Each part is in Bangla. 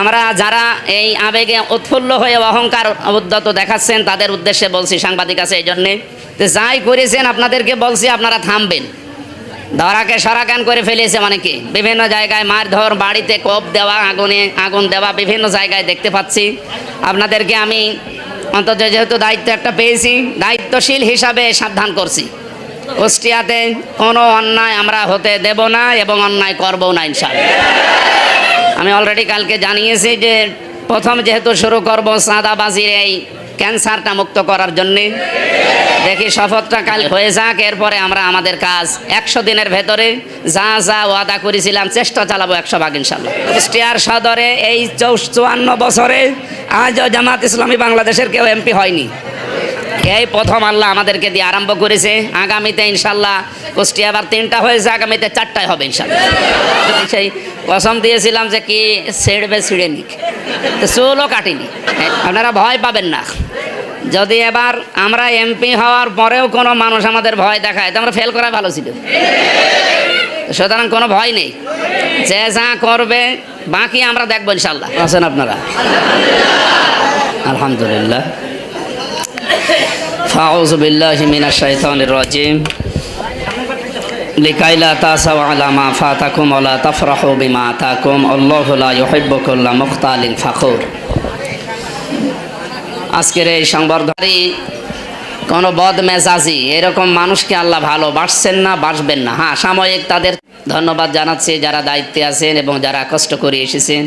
আমরা যারা এই আবেগে উৎফুল্ল হয়ে অহংকার উদ্যত দেখাচ্ছেন তাদের উদ্দেশ্যে বলছি, সাংবাদিক আছে এই জন্যে, যাই করেছেন আপনাদেরকে বলছি আপনারা থামবেন। ধরাকে সরাকান করে ফেলেছে মানে কি, বিভিন্ন জায়গায় মারধর, বাড়িতে কোপ দেওয়া, আগুন দেওয়া বিভিন্ন জায়গায় দেখতে পাচ্ছি। আপনাদেরকে আমি অন্তত যেহেতু দায়িত্ব একটা পেয়েছি, দায়িত্বশীল হিসাবে সাবধান করছি, কুষ্টিয়াতে কোনো অন্যায় আমরা হতে দেব না এবং অন্যায় করবো না ইনশাআল্লাহ। আমি অলরেডি কালকে জানিয়েছি যে প্রথম যেহেতু শুরু করব চাঁদাবাজির এই ক্যান্সারটা মুক্ত করার জন্যে, দেখি শপথটা কাল হয়ে যাক, এরপরে আমরা আমাদের কাজ 100 দিনের ভেতরে যা যা ওয়াদা করেছিলাম চেষ্টা চালাবো 100 ভাগ ইনশাল্লাহ। কুষ্টিয়ার সদরে এই 54 বছরে আজও জামাত ইসলামী বাংলাদেশের কেউ এমপি হয়নি। এই প্রথম আল্লাহ আমাদেরকে দিয়ে আরম্ভ করেছে। আগামীতে ইনশাল্লাহ কুষ্টিয়া আবার 3টা হয়েছে, আগামীতে 4টায় হবে ইনশাল্লাহ। সেই কসম দিয়েছিলাম যে কি ছেড়বে ছিঁড়ে নিক, চুলও কাটিনি। আপনারা ভয় পাবেন না। যদি এবার আমরা এমপি হওয়ার পরেও কোনো মানুষ আমাদের ভয় দেখায় তো আমরা ফেল করা ভালো ছিল। সুতরাং কোনো ভয় নেই, যে যা করবে বাকি আমরা দেখবো ইনশাল্লাহ। আছেন আপনারা? আলহামদুলিল্লাহ। আউযু বিল্লাহি মিনাশ শাইতানির রাজিম। লিকাই লা তাসাউ আলা মা ফাতাকুম ওয়া লা তাফরাহু বিমা আতাকুম আল্লাহু লা ইউহিব্বু কুল্লা মুখতালিন ফাখুর। আজকের এই সংবর্ধনায় কোনো বদমেজাজি এরকম মানুষকে আল্লাহ ভালোবাসছেন না, বাসবেন না। হ্যাঁ, সাময়িক তাদের ধন্যবাদ জানাচ্ছি যারা দায়িত্বে আছেন এবং যারা কষ্ট করে এসেছেন।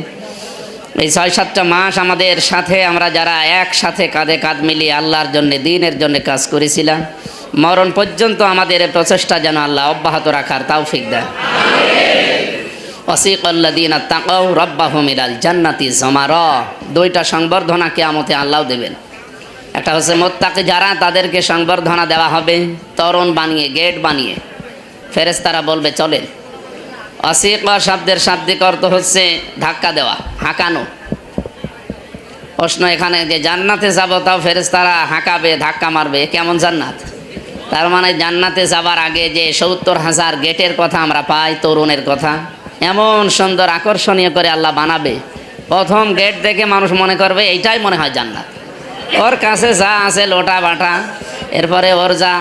এই 6-7টা মাস আমাদের সাথে আমরা যারা একসাথে কাঁধে কাঁধ মিলিয়ে আল্লাহর জন্য, দ্বীনের জন্য কাজ করেছিলাম, মরণ পর্যন্ত আমাদের প্রচেষ্টা যেন আল্লাহ অব্যাহত রাখার তৌফিক দেন। ওয়াসিকাল্লাযীনা তাকাউ রাব্বাহুম ইলাল জান্নাতি যুমারা। 2টা সংবর্ধনা কিয়ামতে আল্লাহ দেবেন। একটা হচ্ছে মুত্তাকি যারা, তাদেরকে সংবর্ধনা দেওয়া হবে তরুণ বানিয়ে, গেট বানিয়ে। ফেরেশতারা বলবে চলেন। ওয়াসিকা শব্দের শাব্দিক অর্থ হচ্ছে ধাক্কা দেওয়া, হাঁকানো। প্রশ্ন এখানে যে জান্নাতে যাব তাও ফেরেশতারা হাঁকাবে, ধাক্কা মারবে, কেমন জান্নাত? তার মানে জান্নাতে যাবার আগে যে 70,000 গেটের কথা আমরা পাই, তরুণের কথা, এমন সুন্দর আকর্ষণীয় করে আল্লাহ বানাবে, প্রথম গেট দেখে মানুষ মনে করবে এইটাই মনে হয় জান্নাত। ওর কাছে যা আছে লোটা বাটা, এরপরে ওর যা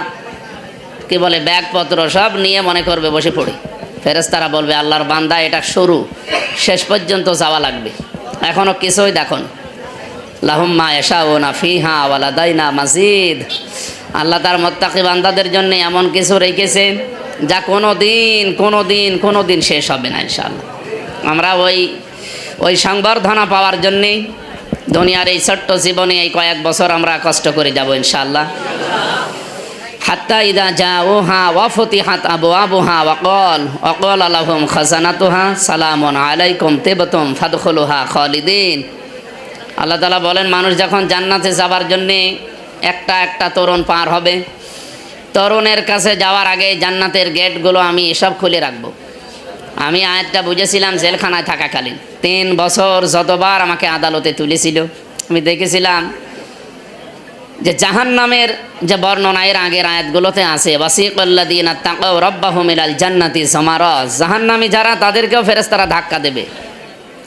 কি বলে ব্যাগপত্র সব নিয়ে মনে করবে বসে পড়ি। ফেরেশতারা বলবে আল্লাহর বান্দা এটা শুরু, শেষ পর্যন্ত যাওয়া লাগবে, এখনও কিছুই দেখুন। লাহুম মা ইয়াশাউনা ফিহা ওয়া লাদাইনা মাজিদ। আল্লাহ তার মুত্তাকি বান্দাদের জন্য এমন কিছু রেখেছেন যা কোনো দিন শেষ হবে না ইনশাআল্লাহ। আমরা ওই সংবর্ধনা পাওয়ার জন্যেই দুনিয়ার এই ছোট্ট জীবনে এই কয়েক বছর আমরা কষ্ট করে যাব ইনশাআল্লাহ। হাত্তা ইদা জাউহা ওয়া ফুতিহাত আবওয়াবুহা ওয়া ক্বালা লাহুম খাজানাতুহা সালামুন আলাইকুম তিবতুম ফাদখুলুহা খালিদিন। আল্লাহ তাআলা বলেন, মানুষ যখন জান্নাতে যাবার জন্যে একটা একটা তরুণ পার হবে, তরুণের কাছে যাওয়ার আগে জান্নাতের গেটগুলো আমি এসব খুলে রাখবো। আমি আয়াতটা বুঝেছিলাম জেলখানায় থাকাকালীন 3 বছর যতবার আমাকে আদালতে তুলেছিল, আমি দেখেছিলাম যে জাহান্নামের যে বর্ণনা এর আগের আয়াতগুলোতে আছে, ওয়াসিকাল্লাযীনা তাকাউ রাব্বাহুম ইলাল জান্নাতি যুমারা। জাহান্নামী যারা, তাদেরকেও ফেরেশতারা ধাক্কা দেবে।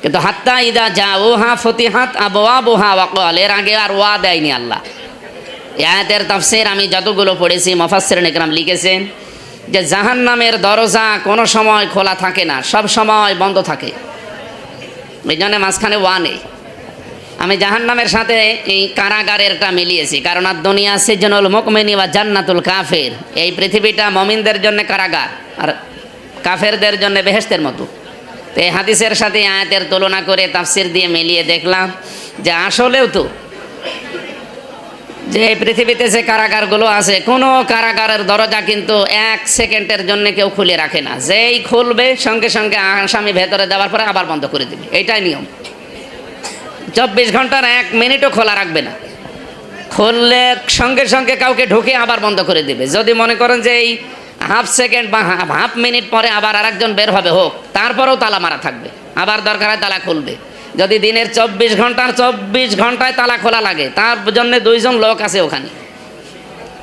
কিন্তু হাত্তা ইদা জাউহা ফুতিহাত আবওয়াবুহা ওয়া ক্বাল, এর আগে আর ওয়া দেয়নি আল্লাহ। এই আয়াতের তাফসীর আমি যতগুলো পড়েছি, মুফাসসিরিন ইকরাম লিখেছেন যে জাহান্নামের দরজা কোনো সময় খোলা থাকে না, সব সময় বন্ধ থাকে। এই জন্য মাঝখানে ওয়া নেই। আমি জাহান্নামের সাথে এই কারাগারেরটা মিলিয়েছি, কারণ আর দুনিয়া সিজনুল মুমিনি ওয়া জান্নাতুল কাফির। এই পৃথিবীটা মুমিনদের জন্য কারাগার আর কাফেরদের জন্য বেহেশতের মতো। তো এই হাদিসের সাথে আয়াতের তুলনা করে তাফসীর দিয়ে মিলিয়ে দেখলাম যে আসলেও তো যে এই পৃথিবীতে যে কারাগারগুলো আছে, কোনো কারাগারের দরজা কিন্তু 1 সেকেন্ডের জন্য কেউ খুলে রাখে না। যেই খুলবে সঙ্গে সঙ্গে আসামি ভেতরে দেওয়ার পরে আবার বন্ধ করে দেবে, এইটাই নিয়ম। 24 ঘন্টার 1 মিনিটও খোলা রাখবে না। খুললে সঙ্গে সঙ্গে কাউকে ঢুকে আবার বন্ধ করে দেবে। যদি মনে করেন যে এই হাফ সেকেন্ড বা হাফ মিনিট পরে আবার আরেকজন বের হবে, হোক, তারপরেও তালা মারা থাকবে, আবার দরকার হয় তালা খুলবে। যদি দিনের 24 ঘন্টায় তালা খোলা লাগে, তার জন্য 2 জন লোক আছে ওখানে।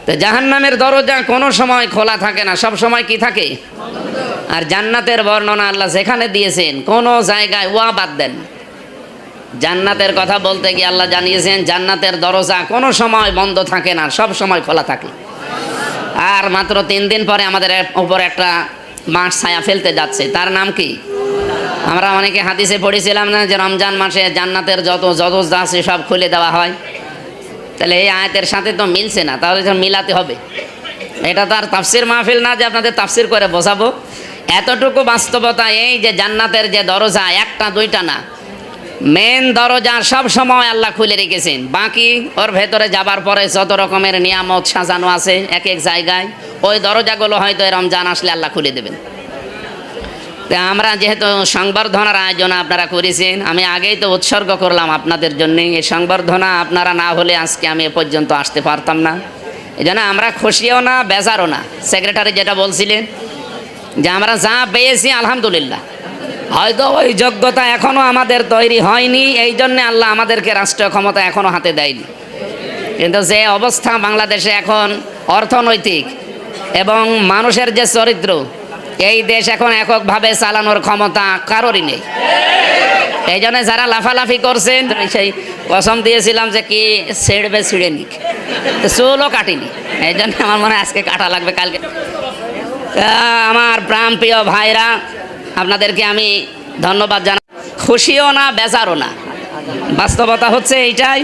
তো জাহান্নামের দরজা কোনো সময় খোলা থাকে না, সব সময় কি থাকে? আর জান্নাতের বর্ণনা আল্লাহ যেখানে দিয়েছেন কোনো জায়গায় ওয়া বাদ দেন। জান্নাতের কথা বলতে গিয়ে আল্লাহ জানিয়েছেন জান্নাতের দরজা কোনো সময় বন্ধ থাকে না, সব সময় খোলা থাকে। আর মাত্র 3 দিন পরে আমাদের উপর একটা মাস ছায়া ফেলতে যাচ্ছে, তার নাম কি? আমরা অনেকে হাদিসে পড়েছিলাম না যে রমজান মাসে জান্নাতের যত যা আছে সব খুলে দেওয়া হয়। তাহলে এই আয়াতের সাথে তো মিলছে না, তাহলে মিলাতে হবে। এটা তো আর তাফসির মাহফিল না যে আপনাদের তাফসির করে বোঝাবো। এতটুকু বাস্তবতা এই যে জান্নাতের যে দরজা একটা দুইটা না, মেন দরজা সব সময় আল্লাহ খুলে রেখেছেন। বাকি ওর ভেতরে যাবার পরে যত রকমের নিয়ামত সাজানো আছে এক এক জায়গায়, ওই দরজাগুলো হয়তো রমজান আসলে আল্লাহ খুলে দেবেন। আমরা যেহেতু সংবর্ধনার আয়োজন আপনারা করেছেন, আমি আগেই তো উৎসর্গ করলাম আপনাদের জন্য। এই সংবর্ধনা আপনারা না হলে আজকে আমি এ পর্যন্ত আসতে পারতাম না। এই জন্য আমরা খুশিও না বেজারও না। সেক্রেটারি যেটা বলছিলেন যে আমরা যা পেয়েছি আলহামদুলিল্লাহ, হয়তো ওই যোগ্যতা এখনও আমাদের তৈরি হয়নি, এই জন্যে আল্লাহ আমাদেরকে রাষ্ট্রীয় ক্ষমতা এখনও হাতে দেয়নি। কিন্তু যে অবস্থা বাংলাদেশে এখন অর্থনৈতিক এবং মানুষের যে চরিত্র, এই দেশ এখন এককভাবে চালানোর ক্ষমতা কারোরই নেই। এই জন্য যারা লাফালাফি করছেন, সেই কসম দিয়েছিলাম যে কি ছেড়বে ছিঁড়ে নিক, চুলও কাটিনি। এই জন্য আমার মনে হয় আজকে কাটা লাগবে কালকে। আমার প্রাণ প্রিয় ভাইরা, আপনাদেরকে আমি ধন্যবাদ জানাই। খুশিও না বেজারও না, বাস্তবতা হচ্ছে এইটাই।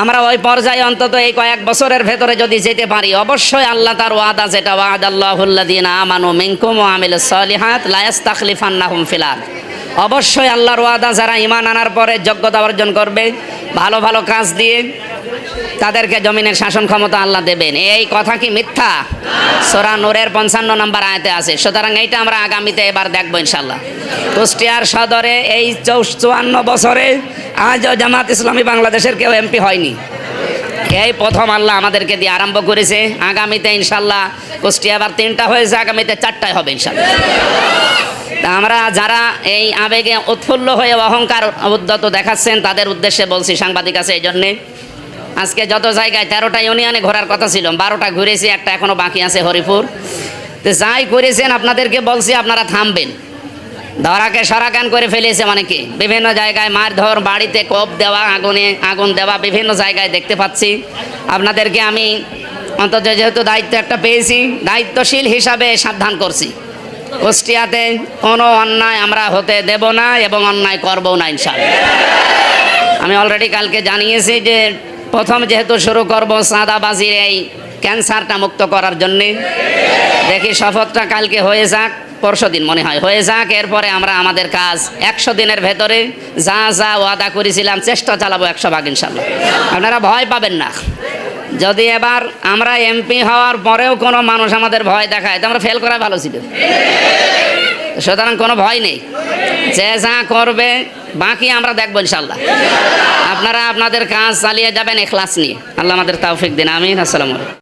আমরা ওই পর্যায়ে অন্তত এই কয়েক বছরের ভেতরে যদি যেতে পারি, অবশ্যই আল্লাহ তার ওয়াদা, যেটা ওয়াদাল্লাহুল্লাযীনা আমানু মিনকুম ওয়া আমিলুস সালিহাত লা ইস্তাখলিফান্নাহুম ফিল আরদ, অবশ্যই আল্লাহর ওয়াদা, যারা ঈমান আনার পরে যোগ্যতা অর্জন করবে ভালো ভালো কাজ দিয়ে, তাদেরকে জমিনের শাসন ক্ষমতা আল্লাহ দেবেন। এই কথা কি মিথ্যা? সূরা নূরের 55 নম্বর আয়াতে আছে। সুতরাং এইটা আমরা আগামীতে এবার দেখবো ইনশাল্লাহ। কুষ্টিয়ার সদরে এই 54 বছরে আজও জামাত ইসলামী বাংলাদেশের কেউ এমপি হয়নি। এই প্রথম আল্লাহ আমাদেরকে দিয়ে আরম্ভ করেছে। আগামীতে ইনশাল্লাহ কুষ্টিয়া এবার 3টা হয়েছে, আগামীতে 4টায় হবে ইনশাল্লাহ। তা আমরা যারা এই আবেগে উৎফুল্ল হয়ে অহংকার উদ্যত দেখাচ্ছেন, তাদের উদ্দেশ্যে বলছি, সাংবাদিক আছে এই জন্যে, আজকে যত জায়গায় 13টা ইউনিয়নে ঘোরার কথা ছিল, 12টা ঘুরেছি, একটা এখনো বাকি আছে হরিপুর। তো যাই করেছেন আপনাদেরকে বলছি আপনারা থামবেন। ধরাকে সরাকান করে ফেলেছে অনেকে, বিভিন্ন জায়গায় মারধর, বাড়িতে কোপ দেওয়া, আগুন দেওয়া, বিভিন্ন জায়গায় দেখতে পাচ্ছি। আপনাদেরকে আমি অন্তত যেহেতু দায়িত্ব একটা পেয়েছি, দায়িত্বশীল হিসাবে সাবধান করছি, কুষ্টিয়াতে কোনো অন্যায় আমরা হতে দেব না এবং অন্যায় করবো না ইনশাআল্লাহ। আমি অলরেডি কালকে জানিয়েছি যে প্রথম যেহেতু শুরু করব চাঁদাবাজির এই ক্যান্সারটা মুক্ত করার জন্যে, দেখি শপথটা কালকে হয়ে যাক, পরশুদিন মনে হয় হয়ে যাক। এরপরে আমরা আমাদের কাজ 100 দিনের ভেতরে যা যা ওয়াদা করেছিলাম চেষ্টা চালাবো 100 ভাগ ইনশাল্লাহ। আপনারা ভয় পাবেন না। যদি এবার আমরা এমপি হওয়ার পরেও কোনো মানুষ আমাদের ভয় দেখায়, তো আমরা ফেল করা ভালো ছিল। সুতরাং কোনো ভয় নেই, যে যা করবে বাকি আমরা দেখবো ইনশাল্লাহ। আপনারা আপনাদের কাজ চালিয়ে যাবেন ইখলাস নিয়ে। আল্লাহ আমাদের তৌফিক দিন, আমিন। আসসালামু আলাইকুম।